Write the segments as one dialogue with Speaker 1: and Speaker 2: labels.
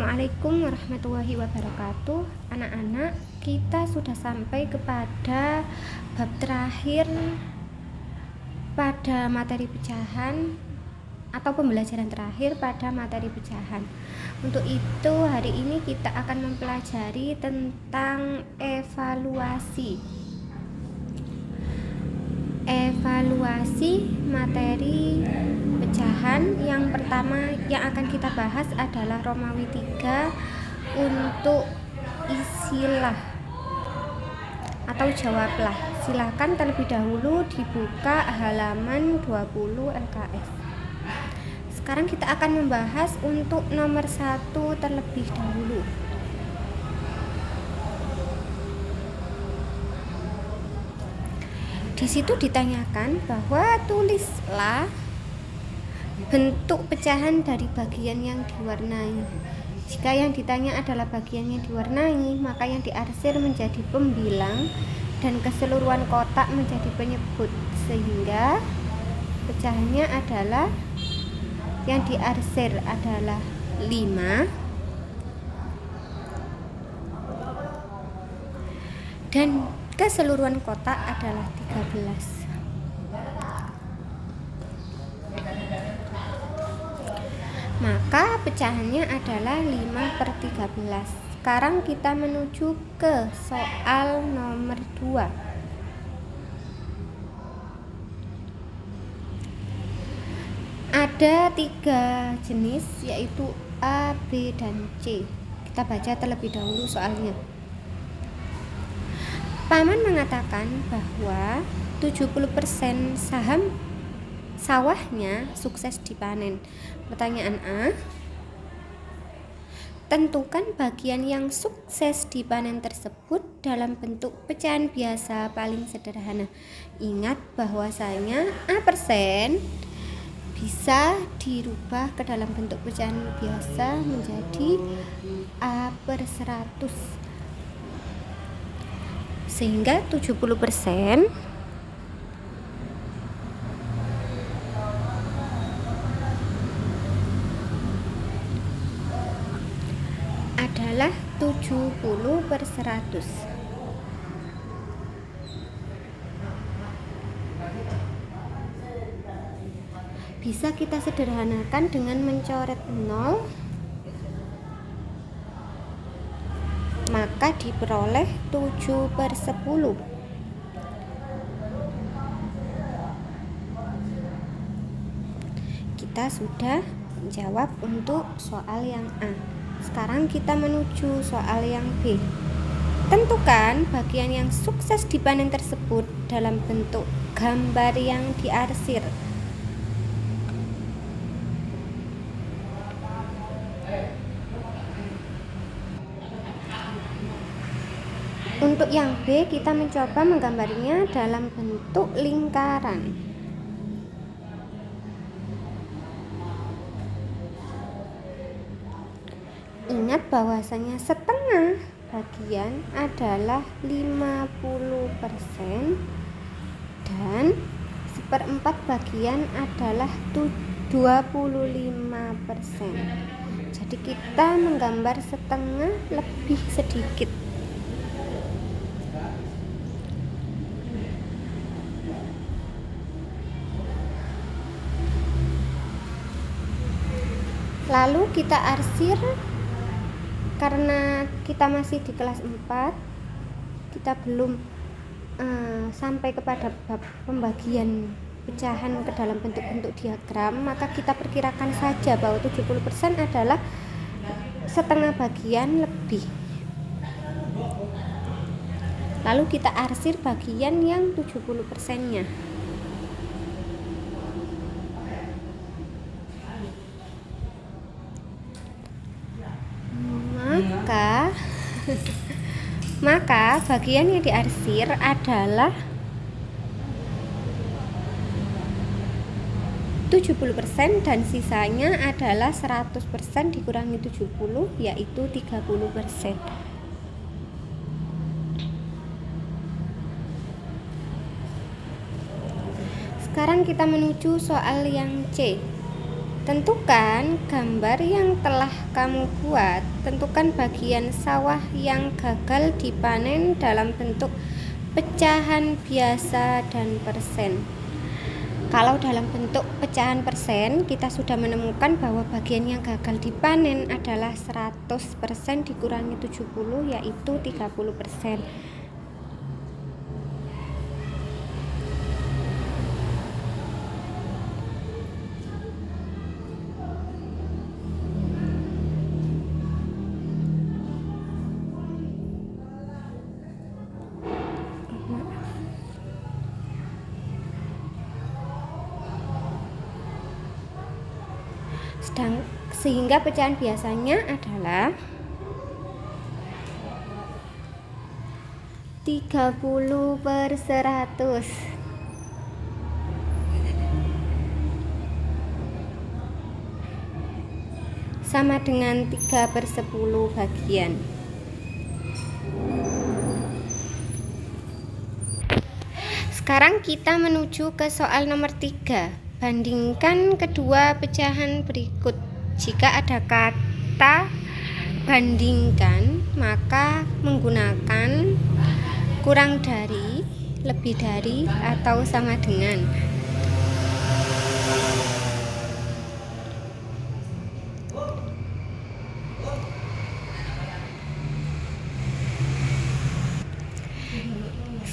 Speaker 1: Assalamualaikum warahmatullahi wabarakatuh. Anak-anak, kita sudah sampai kepada bab terakhir pada materi pecahan atau pembelajaran terakhir pada materi pecahan. Untuk itu, hari ini kita akan mempelajari tentang evaluasi materi pecahan. Yang pertama yang akan kita bahas adalah Romawi 3 untuk isilah atau jawablah. Silakan terlebih dahulu dibuka halaman 20 LKS. Sekarang kita akan membahas untuk nomor 1 terlebih dahulu. Di situ ditanyakan bahwa tulislah bentuk pecahan dari bagian yang diwarnai. Jika yang ditanya adalah bagian yang diwarnai, maka yang diarsir menjadi pembilang dan keseluruhan kotak menjadi penyebut, sehingga pecahannya adalah yang diarsir adalah 5 dan keseluruhan kotak adalah 13. Maka pecahannya adalah 5/13. Sekarang kita menuju ke soal nomor 2. Ada 3 jenis, yaitu A, B, dan C. Kita baca terlebih dahulu soalnya. Paman mengatakan bahwa 70% sawahnya sukses dipanen. Pertanyaan A, tentukan bagian yang sukses dipanen tersebut dalam bentuk pecahan biasa paling sederhana. Ingat bahwasanya A% bisa dirubah ke dalam bentuk pecahan biasa menjadi A/100, sehingga 70% adalah 70/100. Bisa kita sederhanakan dengan mencoret 0, maka diperoleh 7/10. Kita sudah menjawab untuk soal yang A. Sekarang kita menuju soal yang B. Tentukan bagian yang sukses dipanen tersebut dalam bentuk gambar yang diarsir. Untuk yang B, kita mencoba menggambarnya dalam bentuk lingkaran. Ingat bahwasanya setengah bagian adalah 50% dan 1/4 bagian adalah 25%. Jadi kita menggambar setengah lebih sedikit. Lalu kita arsir. Karena kita masih di kelas 4, kita belum sampai kepada bab pembagian pecahan ke dalam bentuk-bentuk diagram, maka kita perkirakan saja bahwa 70% adalah setengah bagian lebih. Lalu kita arsir bagian yang 70%-nya. Maka bagian yang diarsir adalah 70% dan sisanya adalah 100% dikurangi 70, yaitu 30%. Sekarang kita menuju soal yang C. Tentukan gambar yang telah kamu buat. Tentukan bagian sawah yang gagal dipanen dalam bentuk pecahan biasa dan persen. Kalau dalam bentuk pecahan persen, kita sudah menemukan bahwa bagian yang gagal dipanen adalah 100% dikurangi 70, yaitu 30%. Sehingga pecahan biasanya adalah 30/100 sama dengan 3/10 bagian. Sekarang kita menuju ke soal nomor 3. Bandingkan kedua pecahan berikut. Jika ada kata bandingkan, maka menggunakan kurang dari, lebih dari, atau sama dengan.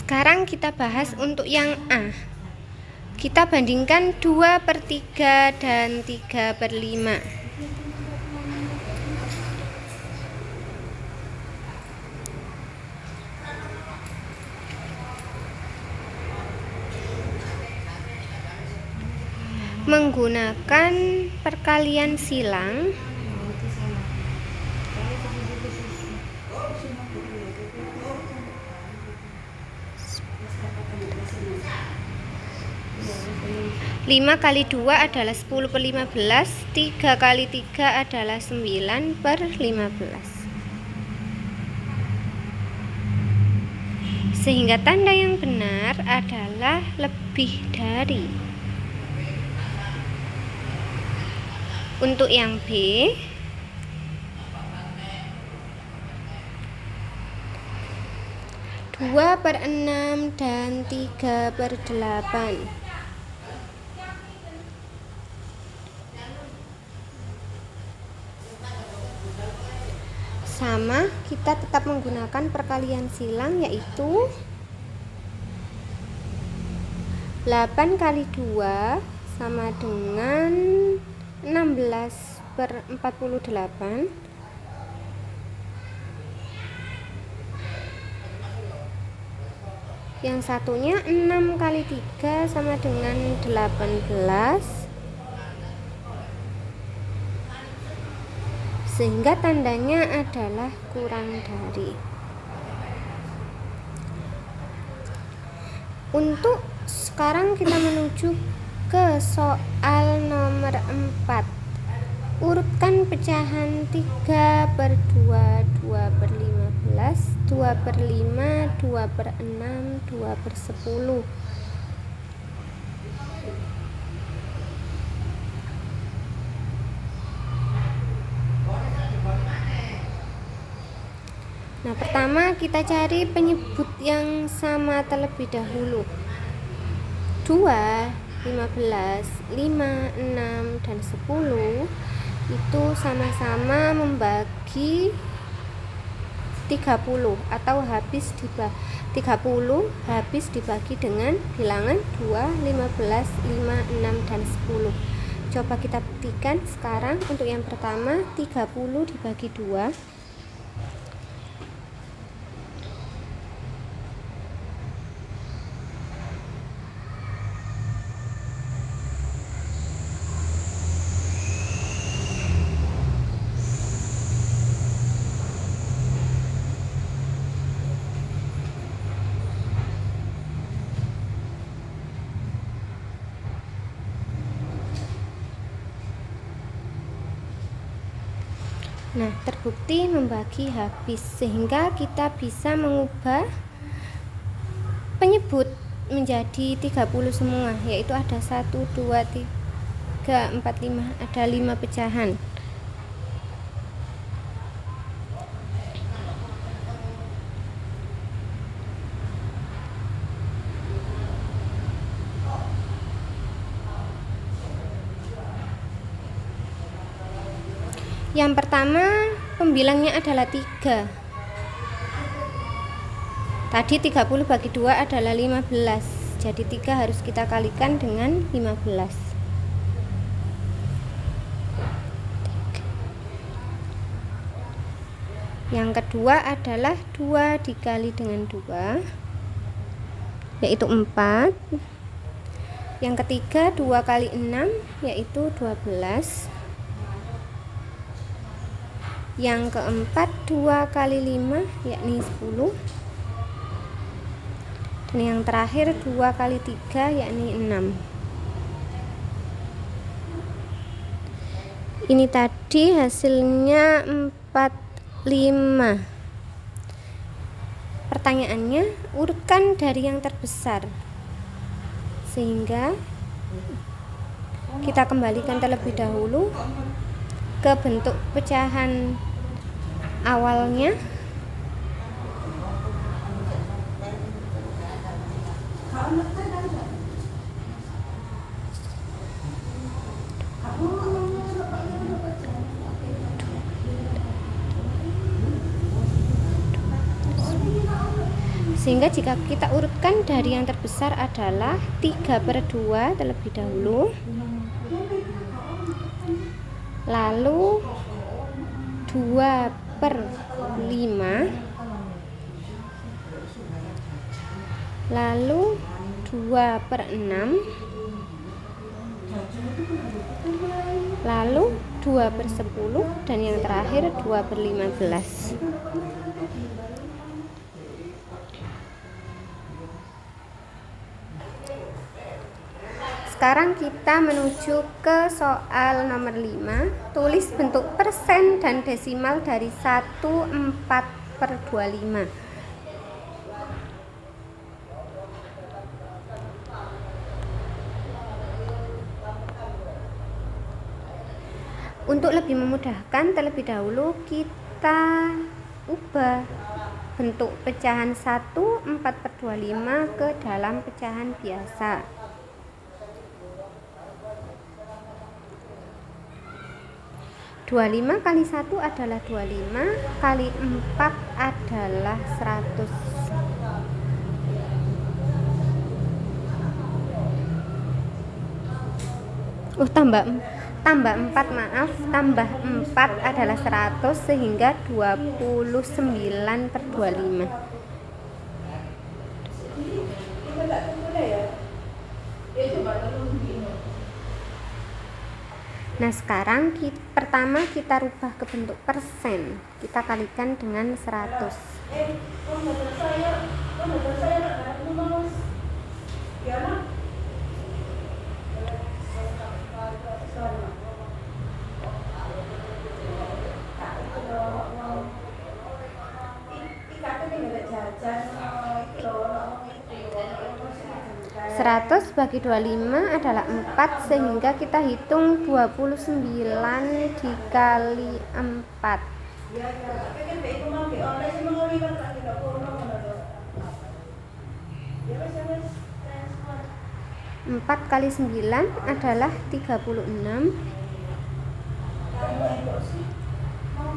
Speaker 1: Sekarang kita bahas untuk yang A. Kita bandingkan 2/3 dan 3/5. Menggunakan perkalian silang, lima kali 2 adalah 10/15, 3 kali 3 adalah 9/15. Sehingga tanda yang benar adalah lebih dari. Untuk yang B, dua per 6 dan 3/8. Sama, kita tetap menggunakan perkalian silang, yaitu 8 kali 2 sama dengan 16/48. Yang satunya 6 kali 3 sama dengan 18. Sehingga tandanya adalah kurang dari. Untuk sekarang kita menuju ke soal nomor 4. Urutkan pecahan 3/2, 2/15, 2/5, 2/6, 2/10. Nah, pertama kita cari penyebut yang sama terlebih dahulu. 2, 15, 5, 6, dan 10 itu sama-sama membagi 30 atau 30 habis dibagi dengan bilangan 2, 15, 5, 6, dan 10. Coba kita buktikan sekarang. Untuk yang pertama, 30 dibagi 2. Nah, terbukti membagi habis, sehingga kita bisa mengubah penyebut menjadi 30 semua, yaitu ada 1, 2, 3. 3, 4, 5. Ada 5 pecahan. Yang pertama pembilangnya adalah 3. Tadi 30 bagi 2 adalah 15. Jadi 3 harus kita kalikan dengan 15. Yang kedua adalah 2 dikali dengan 2, yaitu 4. Yang ketiga 2 kali 6, yaitu 12. Yang keempat 2 kali 5, yakni 10. Dan yang terakhir 2 kali 3, yakni 6. Ini tadi hasilnya 45. Pertanyaannya, urutkan dari yang terbesar. Sehingga kita kembalikan terlebih dahulu ke bentuk pecahan awalnya. Sehingga jika kita urutkan dari yang terbesar adalah 3/2 terlebih dahulu, lalu 2/5, lalu 2/6, lalu 2/10, dan yang terakhir 2/15. Sekarang kita menuju ke soal nomor 5. Tulis bentuk persen dan desimal dari 1/4/25. Untuk lebih memudahkan, terlebih dahulu kita ubah bentuk pecahan 1/4/25 ke dalam pecahan biasa. 25 kali 1 adalah 25, kali 4 adalah 100. Tambah 4, maaf, tambah 4 adalah 100, sehingga 29/25. Nah, sekarang pertama kita rubah ke bentuk persen. Kita kalikan dengan 100. Seratus bagi 25 adalah 4, sehingga kita hitung 29 dikali 4. 4 kali 9 adalah 36.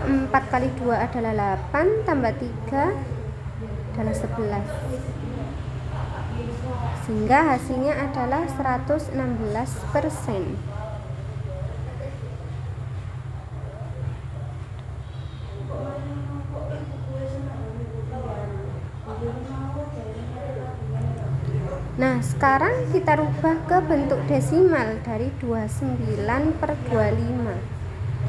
Speaker 1: 4 kali 2 adalah 8, tambah 3 adalah 11. Sehingga hasilnya adalah 116%. Nah, sekarang kita rubah ke bentuk desimal dari 29/25.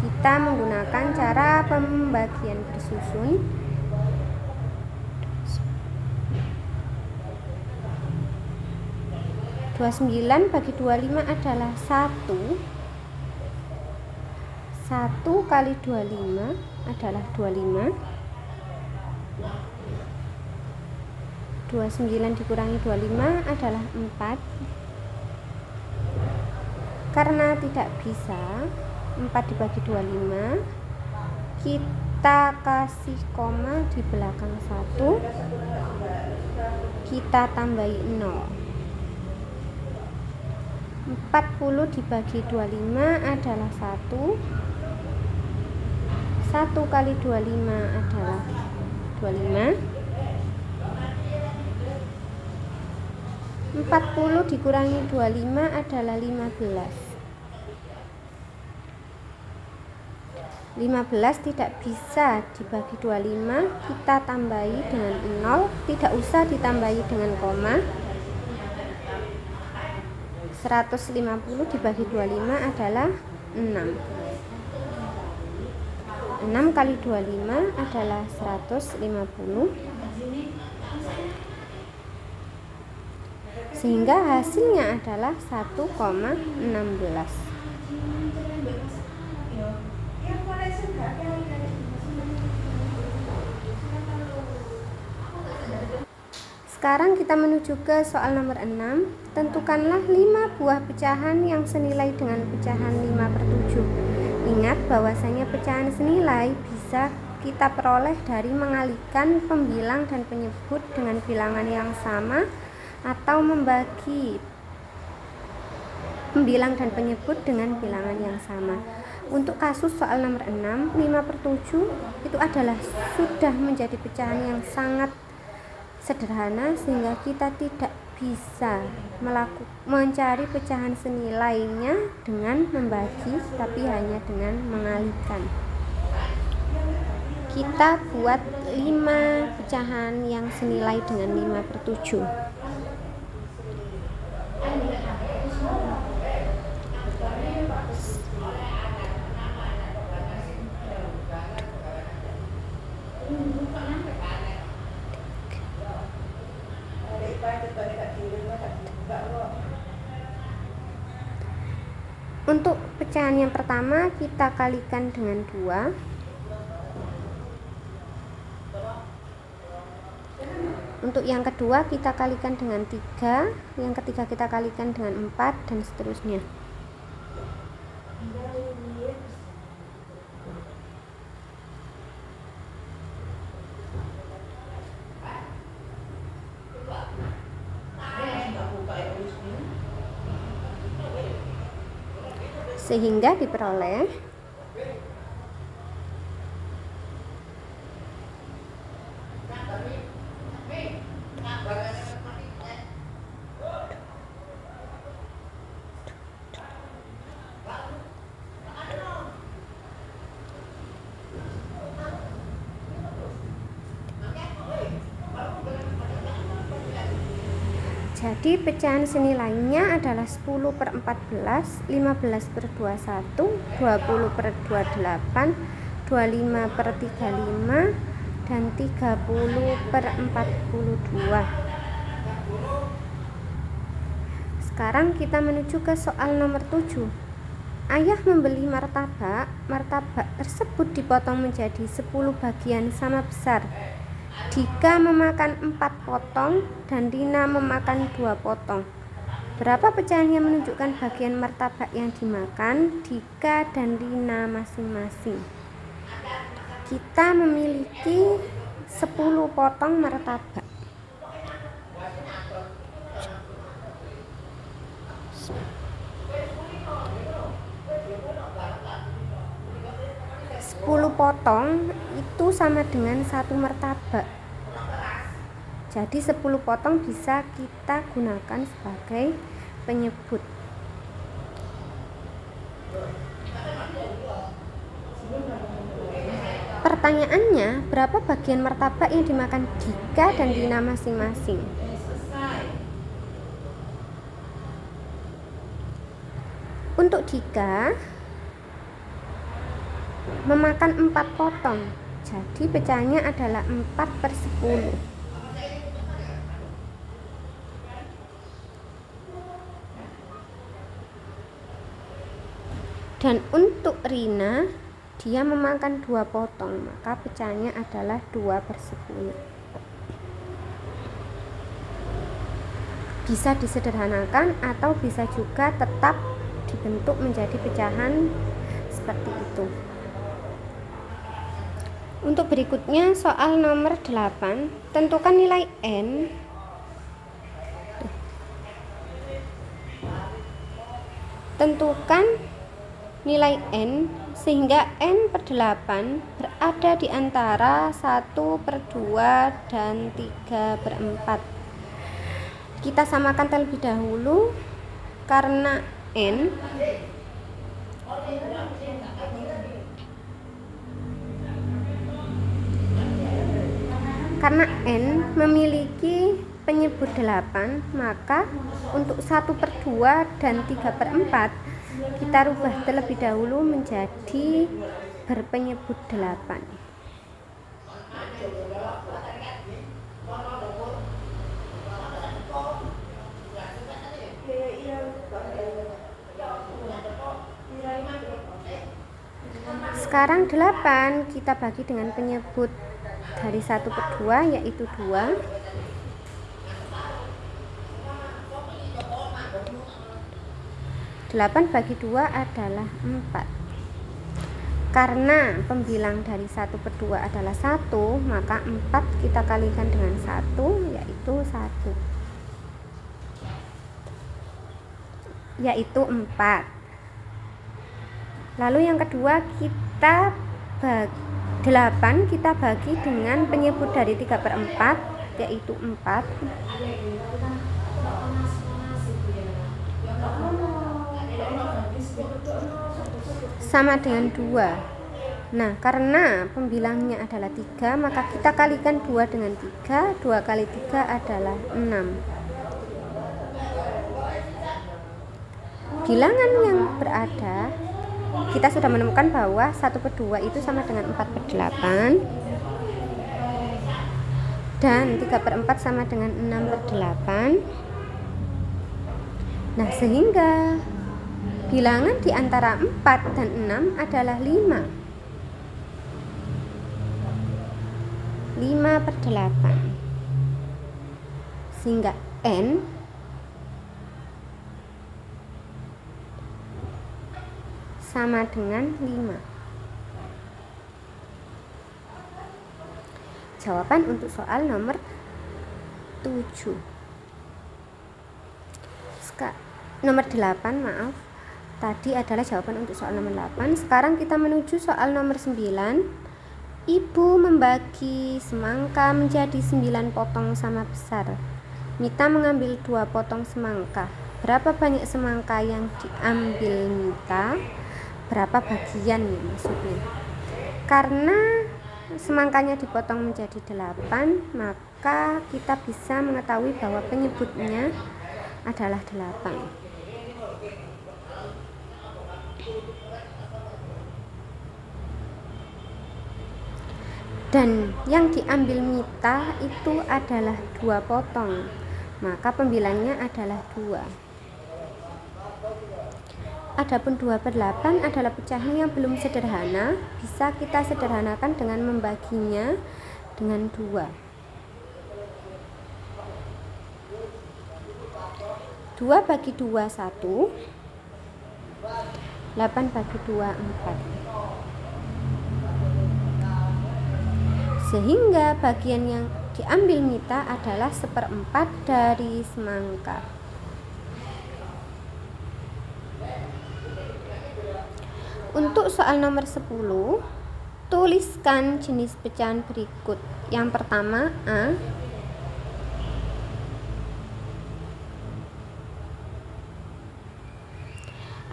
Speaker 1: Kita menggunakan cara pembagian bersusun. 29 bagi 25 adalah 1. 1 kali 25 adalah 25. 29 dikurangi 25 adalah 4. Karena tidak bisa 4 dibagi 25, kita kasih koma di belakang 1, kita tambahi 0. 40 dibagi 25 adalah 1. 1 kali 25 adalah 25. 40 dikurangi 25 adalah 15. 15 tidak bisa dibagi 25, kita tambahi dengan 0, tidak usah ditambahi dengan koma. 150 dibagi 25 adalah 6. 6 kali 25 adalah 150. Sehingga hasilnya adalah 1,16. Sekarang kita menuju ke soal nomor 6. Tentukanlah 5 buah pecahan yang senilai dengan pecahan 5/7. Ingat bahwasanya pecahan senilai bisa kita peroleh dari mengalihkan pembilang dan penyebut dengan bilangan yang sama atau membagi pembilang dan penyebut dengan bilangan yang sama. Untuk kasus soal nomor 6, 5/7 itu adalah sudah menjadi pecahan yang sangat sederhana, sehingga kita tidak bisa mencari pecahan senilainya dengan membagi, tapi hanya dengan mengalihkan. Kita buat 5 pecahan yang senilai dengan 5/7. Untuk pecahan yang pertama kita kalikan dengan 2. Untuk yang kedua kita kalikan dengan 3, yang ketiga kita kalikan dengan 4, dan seterusnya. Sehingga diperoleh jadi pecahan senilainya adalah 10/14, 15/21, 20/28, 25/35, dan 30/42. Sekarang kita menuju ke soal nomor 7. Ayah membeli martabak. Martabak tersebut dipotong menjadi 10 bagian sama besar. Dika memakan 4 potong dan Dina memakan 2 potong. Berapa pecahan yang menunjukkan bagian martabak yang dimakan Dika dan Dina masing-masing? Kita memiliki 10 potong martabak. 10 potong itu sama dengan 1 martabak. Jadi 10 potong bisa kita gunakan sebagai penyebut. Pertanyaannya, berapa bagian martabak yang dimakan Dika dan Dina masing-masing? Untuk Dika memakan 4 potong, jadi pecahannya adalah 4/10. Dan untuk Rina, dia memakan 2 potong, maka pecahannya adalah 2/10. Bisa disederhanakan atau bisa juga tetap dibentuk menjadi pecahan seperti itu. Untuk berikutnya soal nomor 8, tentukan nilai N sehingga N/8 berada di antara 1/2 dan 3/4. Kita samakan terlebih dahulu karena N memiliki penyebut 8, maka untuk 1/2 dan 3/4 kita rubah terlebih dahulu menjadi berpenyebut 8. Sekarang 8 kita bagi dengan penyebut dari 1/2 yaitu 2. 8 bagi 2 adalah 4. Karena pembilang dari 1/2 adalah 1, maka 4 kita kalikan dengan 1 yaitu 4. Lalu yang kedua, 8 kita bagi dengan penyebut dari 3/4 yaitu 4. Sama dengan 2. Nah, karena pembilangnya adalah 3, maka kita kalikan 2 dengan 3. 2 kali 3 adalah 6. Bilangan yang berada, kita sudah menemukan bahwa 1/2 itu sama dengan 4/8 dan 3/4 sama dengan 6/8. Nah, sehingga bilangan di antara 4 dan 6 adalah 5. 5/8. Sehingga N sama dengan 5. Jawaban untuk soal nomor 7. Nomor 8, maaf. Tadi adalah jawaban untuk soal nomor 8. Sekarang kita menuju soal nomor 9. Ibu membagi semangka menjadi 9 potong sama besar. Mita mengambil 2 potong semangka. Berapa banyak semangka yang diambil Mita? Berapa bagian ya maksudnya? Karena semangkanya dipotong menjadi 8, maka kita bisa mengetahui bahwa penyebutnya adalah 8. Dan yang diambil Mita itu adalah 2 potong, maka pembilangnya adalah 2. Adapun 2/8 adalah pecahan yang belum sederhana, bisa kita sederhanakan dengan membaginya dengan 2. 2 bagi 2, 1. 8 bagi 2, 4. Sehingga bagian yang diambil Mita adalah 1/4 dari semangka. Untuk soal nomor 10, tuliskan jenis pecahan berikut. Yang pertama, A.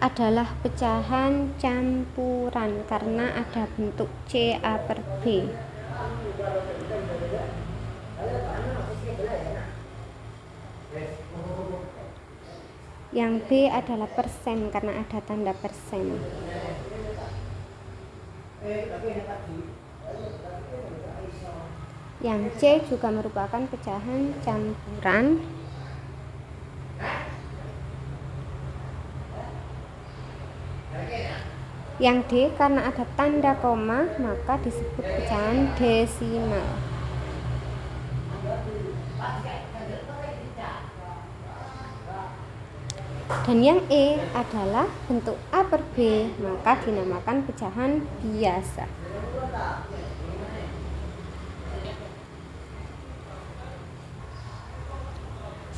Speaker 1: Adalah pecahan campuran karena ada bentuk C A per B. Yang B adalah persen karena ada tanda persen. Yang C juga merupakan pecahan campuran. Yang D karena ada tanda koma maka disebut pecahan desimal. Dan yang E adalah bentuk A per B, maka dinamakan pecahan biasa.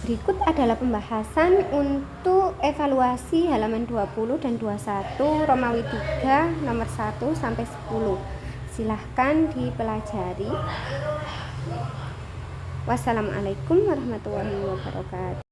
Speaker 1: Berikut adalah pembahasan untuk evaluasi halaman 20 dan 21 Romawi 3 nomor 1 sampai 10. Silahkan dipelajari. Wassalamualaikum warahmatullahi wabarakatuh.